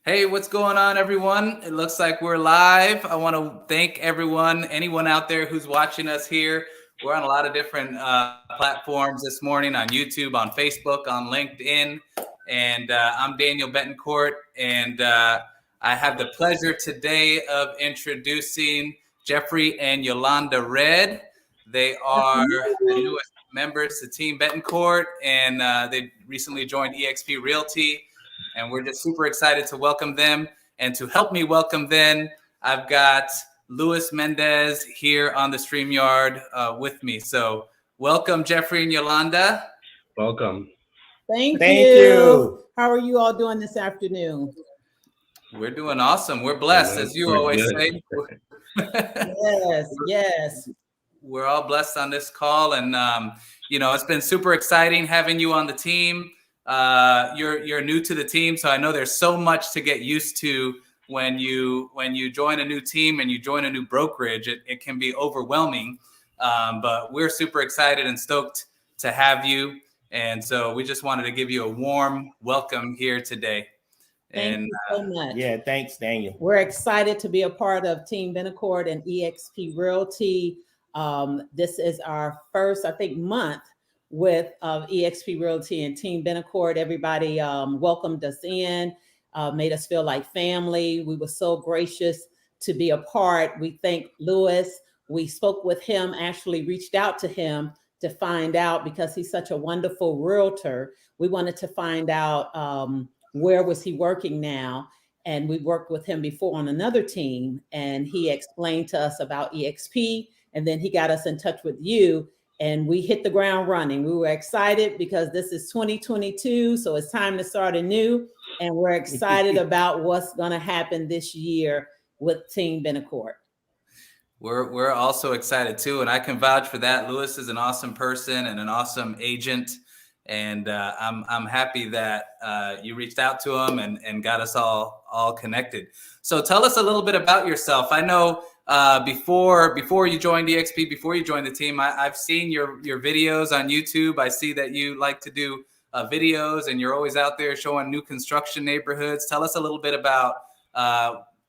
Hey, what's going on, everyone? It looks like we're live. I want to thank anyone out there who's watching us here. We're on a lot of different platforms this morning, on YouTube, on Facebook, on LinkedIn. And I'm Daniel Betancourt, and I have the pleasure today of introducing Jeffrey and Yolanda Red. They are the newest members to Team Betancourt, and they recently joined EXP Realty. And we're just super excited to welcome them. And to help me welcome them, I've got Luis Mendez here on the StreamYard with me. So welcome, Jeffrey and Yolanda. Welcome. Thank you. How are you all doing this afternoon? We're doing awesome. We're blessed, as you always say. Yes. We're all blessed on this call. And, it's been super exciting having you on the team. You're new to the team, so I know there's so much to get used to when you join a new team and you join a new brokerage. It can be overwhelming, but we're super excited and stoked to have you. And so we just wanted to give you a warm welcome here today. Thank you so much. Yeah, thanks, Daniel. We're excited to be a part of Team Betancourt and EXP Realty. This is our first, I think, month with EXP Realty and Team Betancourt. Everybody welcomed us in, made us feel like family. We were so gracious to be a part. We thank Luis. We spoke with him, actually reached out to him to find out, because he's such a wonderful realtor. We wanted to find out where was he working now. And we worked with him before on another team, and he explained to us about EXP, and then he got us in touch with you. And we hit the ground running. We were excited because this is 2022, so it's time to start anew. And we're excited about what's going to happen this year with Team Betancourt. We're also excited too, and I can vouch for that. Luis is an awesome person and an awesome agent, and I'm happy that you reached out to him and got us all connected. So tell us a little bit about yourself. I know. Before you joined EXP, before you joined the team, I've seen your videos on YouTube. I see that you like to do videos, and you're always out there showing new construction neighborhoods. Tell us a little bit about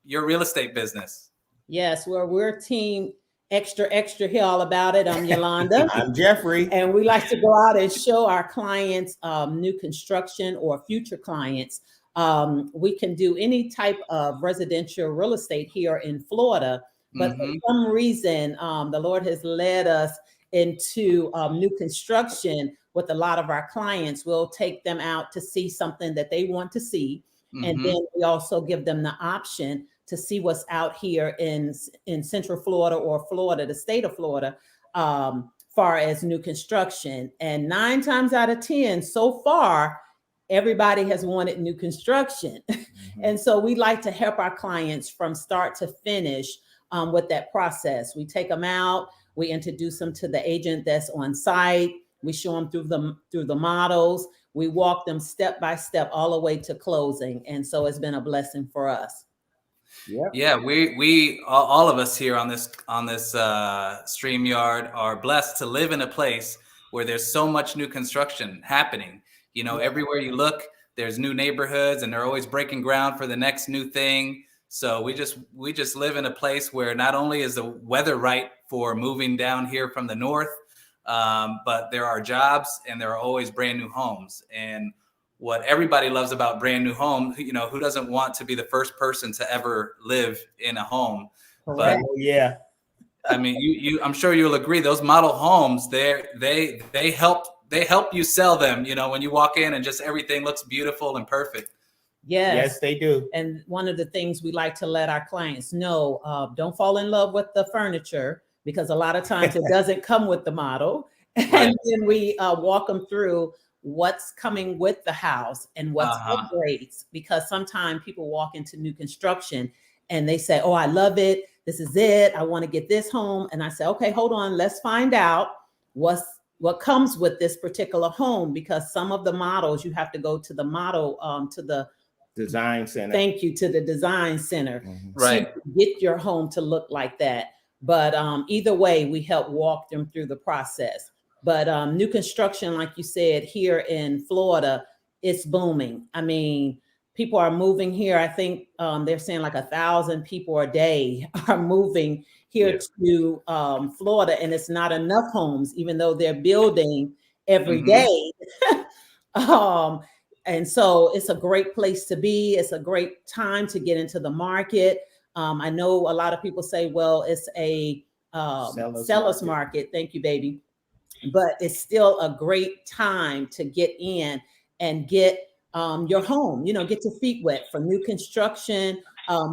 your real estate business. Yes, we're Team Extra here, all about it. I'm Yolanda. I'm Jeffrey. And we like to go out and show our clients new construction or future clients. We can do any type of residential real estate here in Florida. But for some reason, the Lord has led us into new construction with a lot of our clients. We'll take them out to see something that they want to see. And then we also give them the option to see what's out here in Central Florida or Florida, the state of Florida, far as new construction. And 9 times out of 10 so far, everybody has wanted new construction. And so we like to help our clients from start to finish with that process. We take them out, we introduce them to the agent that's on site, we show them through the models, we walk them step by step all the way to closing. And so it's been a blessing for us. Yep. Yeah, we all of us here on this StreamYard are blessed to live in a place where there's so much new construction happening. Everywhere you look, there's new neighborhoods, and they're always breaking ground for the next new thing. So we just live in a place where not only is the weather right for moving down here from the north, but there are jobs and there are always brand new homes. And what everybody loves about brand new home, who doesn't want to be the first person to ever live in a home? Correct. But yeah, I mean, I'm sure you'll agree. Those model homes, they help you sell them. When you walk in and just everything looks beautiful and perfect. Yes, they do. And one of the things we like to let our clients know, don't fall in love with the furniture, because a lot of times it doesn't come with the model. Right. And then we walk them through what's coming with the house and what's upgrades, because sometimes people walk into new construction and they say, oh, I love it. This is it. I want to get this home. And I say, okay, hold on. Let's find out what comes with this particular home, because some of the models you have to go to the model, to the design center. Thank you, to the design center. Right. To get your home to look like that. But either way, we help walk them through the process. But new construction, like you said, here in Florida, it's booming. I mean, people are moving here. I think they're saying like 1,000 people a day are moving here to Florida, and it's not enough homes, even though they're building every day. And so it's a great place to be. It's a great time to get into the market. I know a lot of people say, well, it's a seller's market. Thank you, baby. But it's still a great time to get in and get your home, get your feet wet for new construction,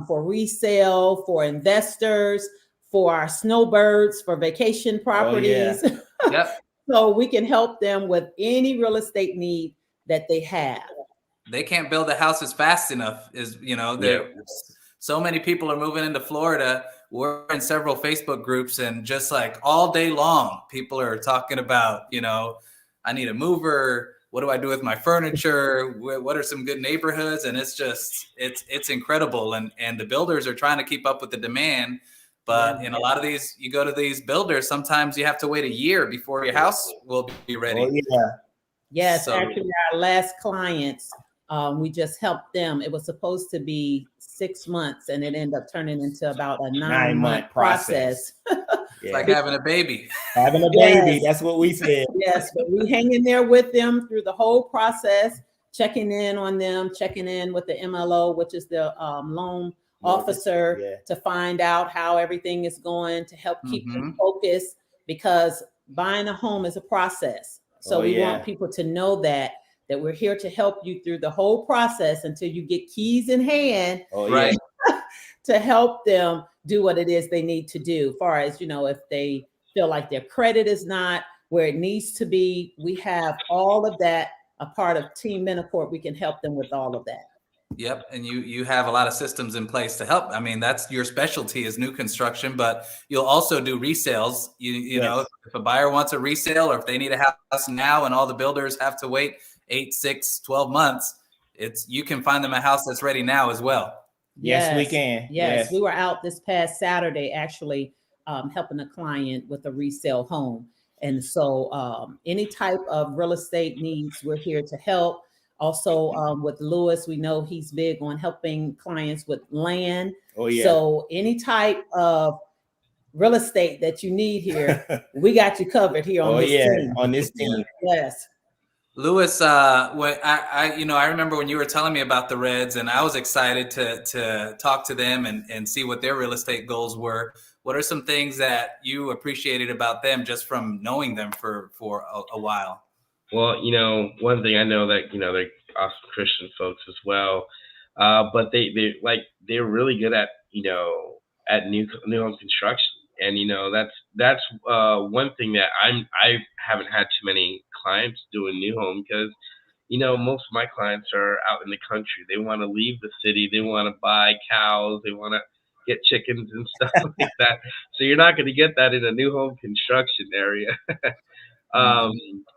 for resale, for investors, for our snowbirds, for vacation properties. Oh, yeah. Yep. So we can help them with any real estate need that they have. They can't build the houses fast enough. So many people are moving into Florida. We're in several Facebook groups, and just like all day long, people are talking about, I need a mover. What do I do with my furniture? What are some good neighborhoods? And it's incredible. And the builders are trying to keep up with the demand. But in a lot of these, you go to these builders, sometimes you have to wait a year before your house will be ready. Oh, yeah. Yes, actually, our last clients, we just helped them. It was supposed to be 6 months, and it ended up turning into about a 9-month process. It's like having a baby. Having a baby, that's what we said. Yes, but we hang in there with them through the whole process, checking in on them, checking in with the MLO, which is the loan officer, to find out how everything is going, to help keep them focused, because buying a home is a process. So we want people to know that we're here to help you through the whole process until you get keys in hand, right? To help them do what it is they need to do. As far as, if they feel like their credit is not where it needs to be, we have all of that. A part of Team Betancourt, we can help them with all of that. Yep. And you have a lot of systems in place to help. I mean, that's your specialty is new construction, but you'll also do resales. You know, if a buyer wants a resale, or if they need a house now and all the builders have to wait 8, 6, 12 months, you can find them a house that's ready now as well. Yes, we can. Yes. We were out this past Saturday, actually helping a client with a resale home. And so any type of real estate needs, we're here to help. Also, with Lewis, we know he's big on helping clients with land. Oh, yeah. So any type of real estate that you need here, we got you covered here on this team. On this team. Yes. Lewis, I remember when you were telling me about the Reds, and I was excited to talk to them and see what their real estate goals were. What are some things that you appreciated about them just from knowing them for a while? Well, one thing I know that, they're awesome Christian folks as well. But they're really good at, at new home construction. And, that's one thing that I haven't had too many clients doing new home, because, most of my clients are out in the country. They want to leave the city. They want to buy cows. They want to get chickens and stuff like that. So you're not going to get that in a new home construction area.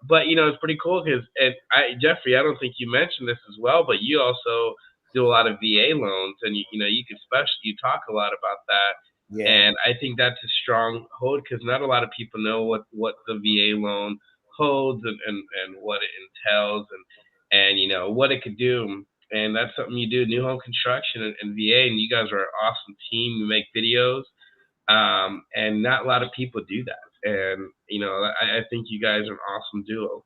But it's pretty cool because, Jeffrey, I don't think you mentioned this as well, but you also do a lot of VA loans, and you talk a lot about that. Yeah. And I think that's a strong hold, because not a lot of people know what the VA loan holds and what it entails and what it could do. And that's something you do, new home construction and VA, and you guys are an awesome team. You make videos, and not a lot of people do that. And I think you guys are an awesome duo.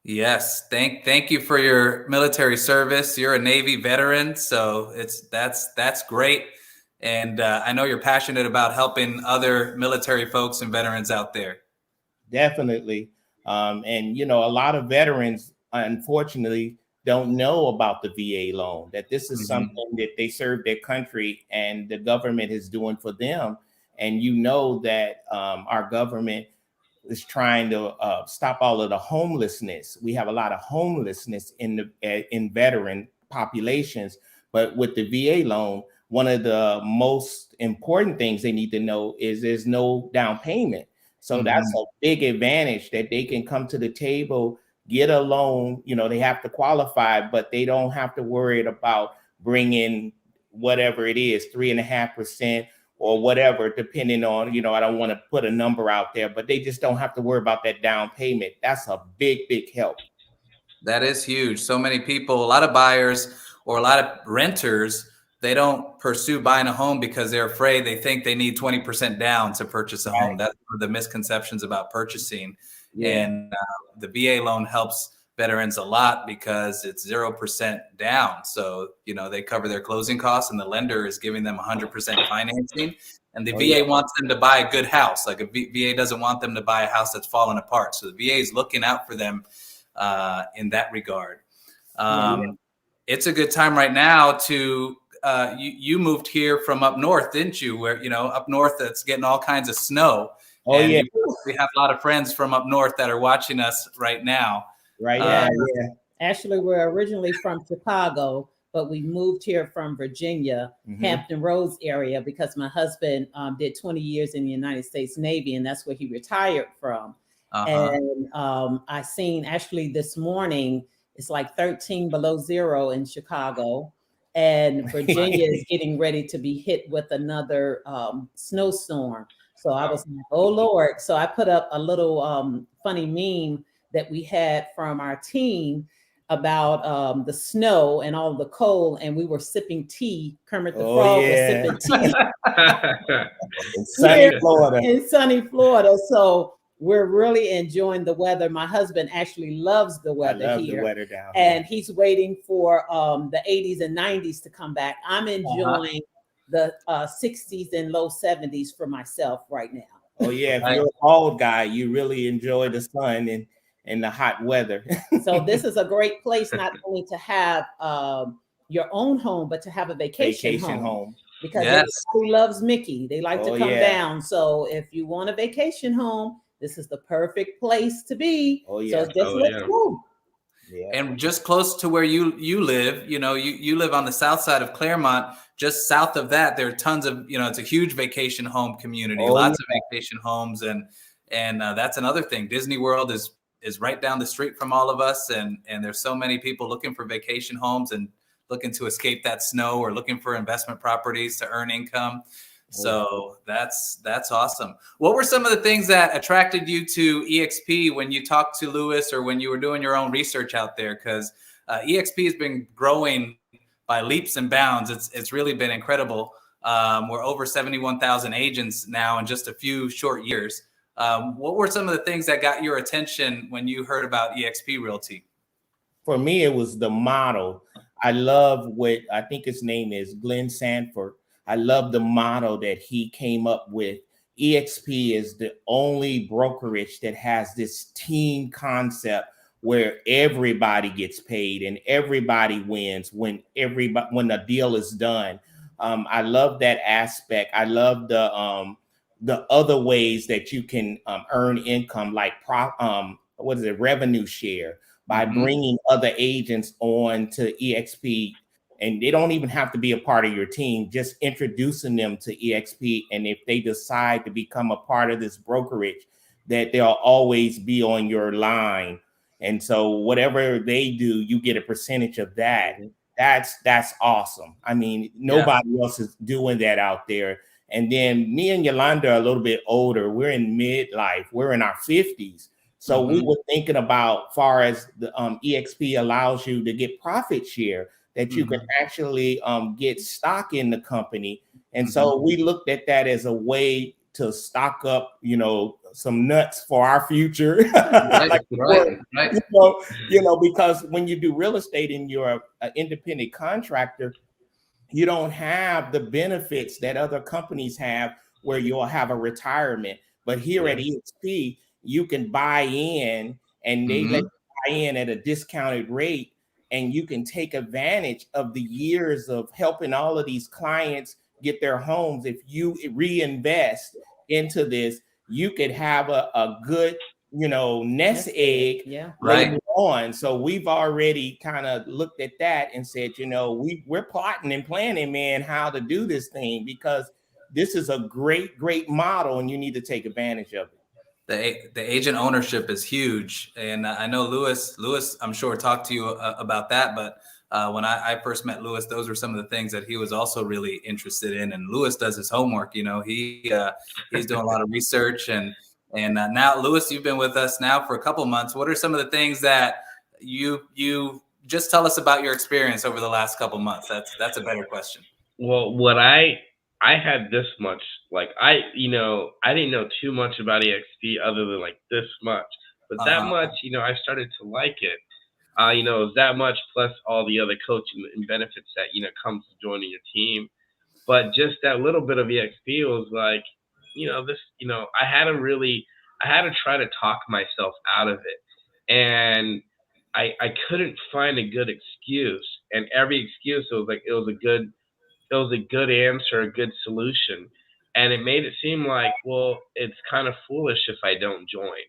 Yes, thank you for your military service. You're a Navy veteran, so that's great. And I know you're passionate about helping other military folks and veterans out there. Definitely. And a lot of veterans, unfortunately, don't know about the VA loan, that this is something that they serve their country and the government is doing for them. And that our government is trying to stop all of the homelessness. We have a lot of homelessness in veteran populations, but with the VA loan, one of the most important things they need to know is there's no down payment. So that's a big advantage, that they can come to the table, get a loan. They have to qualify, but they don't have to worry about bringing whatever it is, 3.5%. or whatever, depending on, I don't want to put a number out there, but they just don't have to worry about that down payment. That's a big, big help. That is huge. So many people, a lot of buyers or a lot of renters, they don't pursue buying a home because they're afraid. They think they need 20% down to purchase a home. That's one of the misconceptions about purchasing. And the VA loan helps veterans a lot because it's 0% down. So, they cover their closing costs, and the lender is giving them 100% financing. And the VA wants them to buy a good house. Like, a VA doesn't want them to buy a house that's fallen apart. So the VA is looking out for them in that regard. It's a good time right now to, you moved here from up north, didn't you? Where, up north, that's getting all kinds of snow. We have a lot of friends from up north that are watching us right now. Actually, we're originally from Chicago, but we moved here from Virginia, Hampton Roads area, because my husband did 20 years in the United States Navy, and that's where he retired from. And I seen actually this morning, it's like 13 below zero in Chicago, and Virginia is getting ready to be hit with another snowstorm. So I was like, oh Lord. So I put up a little funny meme that we had from our team about the snow and all the cold, and we were sipping tea. Kermit the Frog was sipping tea in sunny Florida. In sunny Florida. So we're really enjoying the weather. My husband actually loves the weather here. The weather down and he's waiting for the 80s and 90s to come back. I'm enjoying the 60s and low 70s for myself right now. Oh yeah, if you're a bald guy, you really enjoy the sun and the hot weather. So this is a great place not only to have your own home, but to have a vacation home. Because everybody loves Mickey. They like to come down. So if you want a vacation home, this is the perfect place to be. So just let's go. And just close to where you live, you live on the south side of Claremont. Just south of that, there are tons of, it's a huge vacation home community, lots of vacation homes. And that's another thing. Disney World is right down the street from all of us. And there's so many people looking for vacation homes and looking to escape that snow, or looking for investment properties to earn income. So that's awesome. What were some of the things that attracted you to EXP when you talked to Lewis, or when you were doing your own research out there? Because EXP has been growing by leaps and bounds. It's really been incredible. We're over 71,000 agents now in just a few short years. What were some of the things that got your attention when you heard about EXP Realty? For me, it was the model. I love what, I think his name is Glenn Sanford. I love the model that he came up with. EXP is the only brokerage that has this team concept where everybody gets paid and everybody wins when the deal is done. I love that aspect. I love the other ways that you can earn income, like revenue share, by bringing other agents on to EXP. And they don't even have to be a part of your team, just introducing them to EXP. And if they decide to become a part of this brokerage, that they'll always be on your line. And so whatever they do, you get a percentage of that. That's awesome. I mean, nobody else is doing that out there. And then me and Yolanda are a little bit older. We're in midlife. We're in our 50s. So we were thinking about, far as the EXP allows you to get profit share, that you can actually get stock in the company. And so we looked at that as a way to stock up, some nuts for our future. Because when you do real estate and you're an independent contractor, you don't have the benefits that other companies have, where you'll have a retirement. But here at EXP, you can buy in, and they let you buy in at a discounted rate. And you can take advantage of the years of helping all of these clients get their homes. If you reinvest into this, you could have a good, nest egg later on. So we've already kind of looked at that and said, we're plotting and planning, man, how to do this thing, because this is a great, great model, and you need to take advantage of it. The agent ownership is huge. And I know Lewis, I'm sure, talked to you about that. But when I first met Lewis, those were some of the things that he was also really interested in. And Lewis does his homework. He's doing a lot of research. And now, Lewis, you've been with us now for a couple months. What are some of the things that you just tell us about your experience over the last couple months. That's a better question. Well, what I had this much, like I didn't know too much about EXP other than like this much, but that much, I started to like it. It was that much plus all the other coaching and benefits that comes to joining your team. But just that little bit of EXP was like, I had to try to talk myself out of it, and I couldn't find a good excuse, and every excuse it was a good answer, a good solution. And it made it seem like, well, it's kind of foolish if I don't join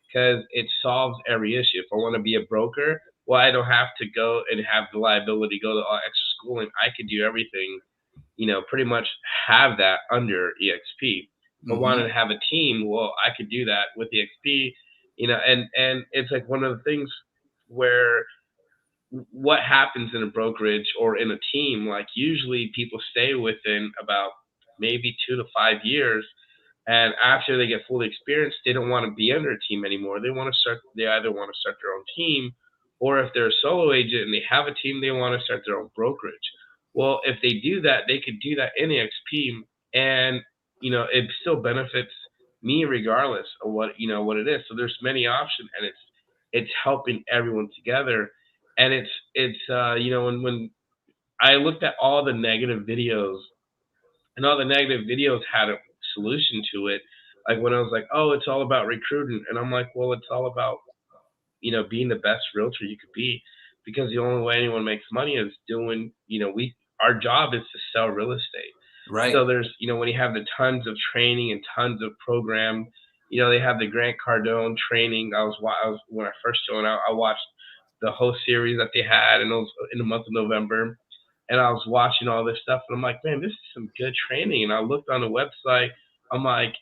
because it solves every issue. If I want to be a broker, well, I don't have to go and have the liability, go to all extra schooling. I could do everything, pretty much have that under EXP. If I wanted to have a team, well, I could do that with EXP, and it's like one of the things where what happens in a brokerage or in a team, like usually people stay within about maybe 2 to 5 years. And after they get fully experienced, they don't want to be under a team anymore. They either want to start their own team, or if they're a solo agent and they have a team, they want to start their own brokerage. Well, if they do that, they could do that in EXP, and it still benefits me regardless of what it is. So there's many options, and it's helping everyone together. And it's when I looked at all the negative videos, and all the negative videos had a solution to it. Like when I was like, oh, it's all about recruiting, and I'm like, well, it's all about being the best realtor you could be, because the only way anyone makes money is doing our job is to sell real estate. Right. So there's when you have the tons of training and tons of program, they have the Grant Cardone training. I was when I first joined out, I watched the whole series that they had, and it was in the month of November. And I was watching all this stuff, and I'm like, man, this is some good training. And I looked on the website. I'm like,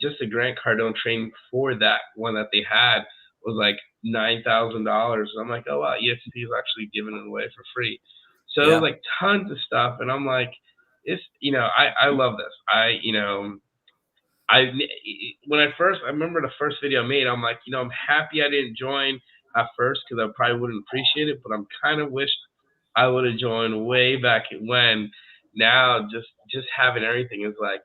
just a Grant Cardone training for that one that they had was like $9,000. I'm like, oh wow, EXP is actually giving it away for free. So it was like tons of stuff, and I'm like, it's I love this. I remember the first video I made, I'm like, I'm happy I didn't join at first because I probably wouldn't appreciate it, but I'm kind of wish I would have joined way back when. Now just having everything is like,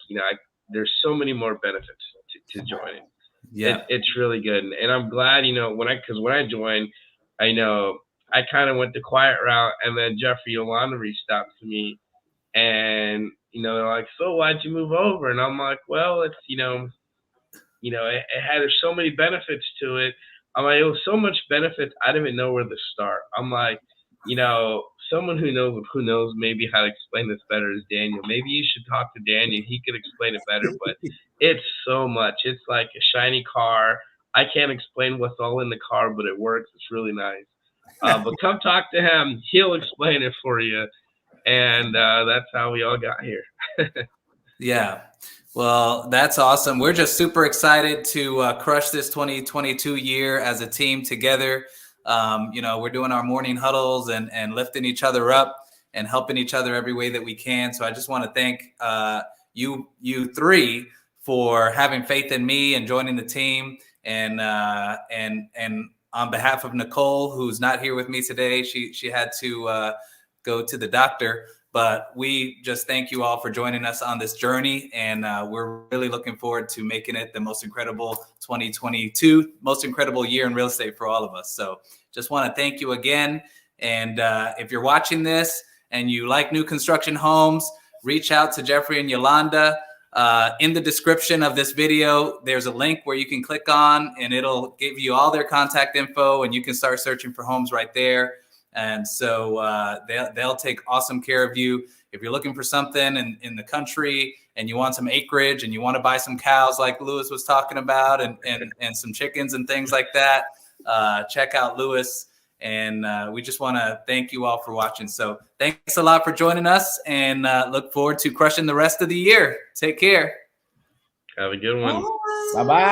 there's so many more benefits to joining. Yeah, it's really good, and I'm glad when I joined, I kind of went the quiet route, and then Jeffrey Yolanda reached out to me, and they're like, so why'd you move over? And I'm like, well, it's it had so many benefits to it. I'm like, it was so much benefits, I didn't even know where to start. I'm like, someone who knows maybe how to explain this better is Daniel. Maybe you should talk to Daniel. He could explain it better, but it's so much. It's like a shiny car. I can't explain what's all in the car, but it works. It's really nice. But come talk to him. He'll explain it for you. And that's how we all got here. Yeah. Well, that's awesome. We're just super excited to crush this 2022 year as a team together. We're doing our morning huddles and lifting each other up and helping each other every way that we can. So I just want to thank you three for having faith in me and joining the team. And on behalf of Nicole, who's not here with me today, she had to go to the doctor. But we just thank you all for joining us on this journey. And we're really looking forward to making it the most incredible 2022, most incredible year in real estate for all of us. So just want to thank you again. And if you're watching this and you like new construction homes, reach out to Jeffrey and Yolanda. In the description of this video, there's a link where you can click on, and it'll give you all their contact info, and you can start searching for homes right there. And so they'll take awesome care of you. If you're looking for something in the country and you want some acreage and you want to buy some cows like Lewis was talking about and some chickens and things like that, check out Lewis. And we just want to thank you all for watching. So thanks a lot for joining us, and look forward to crushing the rest of the year. Take care. Have a good one. Bye-bye.